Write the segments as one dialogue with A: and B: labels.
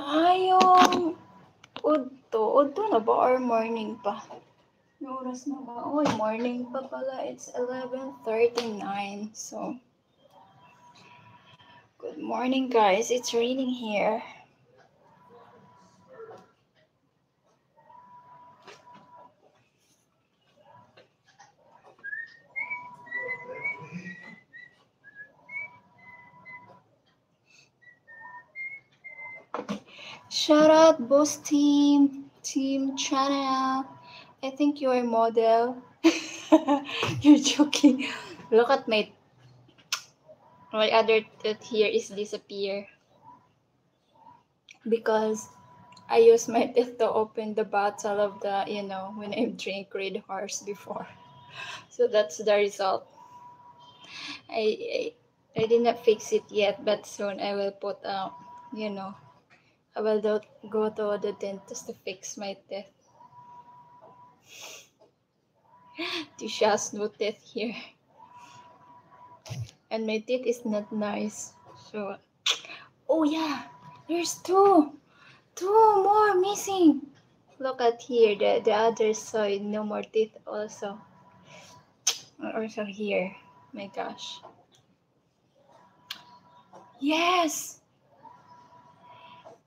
A: Maayong udto na ba or morning pa? Yung oras na ba? Oh, morning pa pala. It's 11:39. So, good morning guys. It's raining here. Shout out boss team channel. I think you're a model. You're joking. Look at my other tooth here is disappear because I use my teeth to open the bottle of the, when I drink Red Horse before. So that's the result. I did not fix it yet, but soon I will put I will go to the dentist to fix my teeth. Tisha has no teeth here. And my teeth is not nice. So, oh yeah, there's two more missing. Look at here, the other side, no more teeth also. Also here, my gosh. Yes!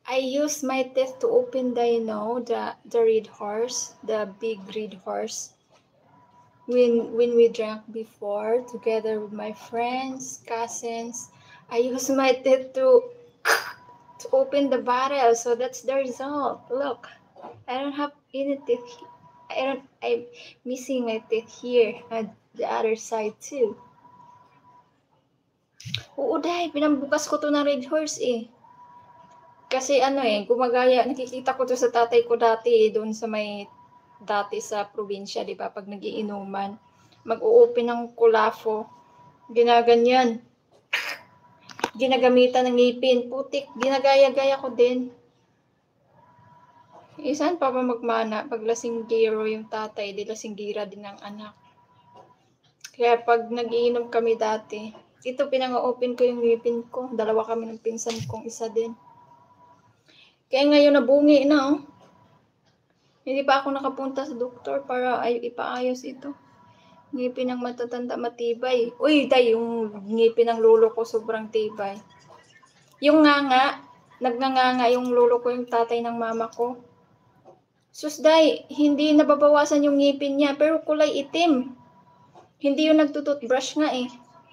A: I use my teeth to open the Red Horse, the big Red Horse. When we drank before together with my friends, cousins, I use my teeth to open the bottle. So that's the result. Look, I don't have any teeth. I'm missing my teeth here and the other side too. Oo, dahil pinambukas ko to ng Red Horse eh. Kasi gumagaya, nakikita ko to sa tatay ko dati doon sa dati sa probinsya, di ba? Pag nagiinuman, mag-o-open ng kulafo, ginaganyan. Ginagamitan ng ngipin, putik, ginagaya-gaya ko din. Saan pa ba magmana? Pag lasinggero yung tatay, di lasinggira din ang anak. Kaya pag nagiinom kami dati, ito pinang-open ko yung ngipin ko. Dalawa kami ng pinsan kong isa din. Kaya ngayon nabungi na oh. Hindi pa ako nakapunta sa doktor para ipaayos ito. Ngipin ng matatanda matibay. Uy, yung ngipin ng lolo ko sobrang tibay. Yung nagnganga yung lolo ko, yung tatay ng mama ko. Susday, hindi nababawasan yung ngipin niya, pero kulay itim. Hindi yung nagtututbrush nga eh.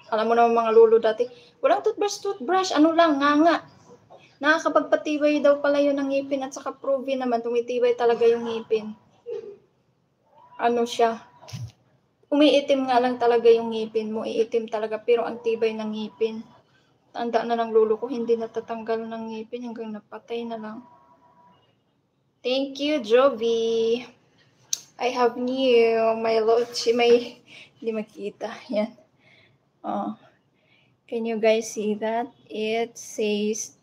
A: Alam mo naman mga lolo dati, walang toothbrush, ano lang, nganga. Nakakapagpatibay daw pala yun ng ngipin at saka proven naman, tumitibay talaga yung ngipin. Ano siya? Umiitim nga lang talaga yung ngipin mo, iitim talaga, pero ang tibay ng ngipin. Tanda na ng lolo ko, hindi natatanggal ng ngipin hanggang napatay na lang. Thank you, Jovi. I have new, hindi makita, yan. Oh. Can you guys see that? It says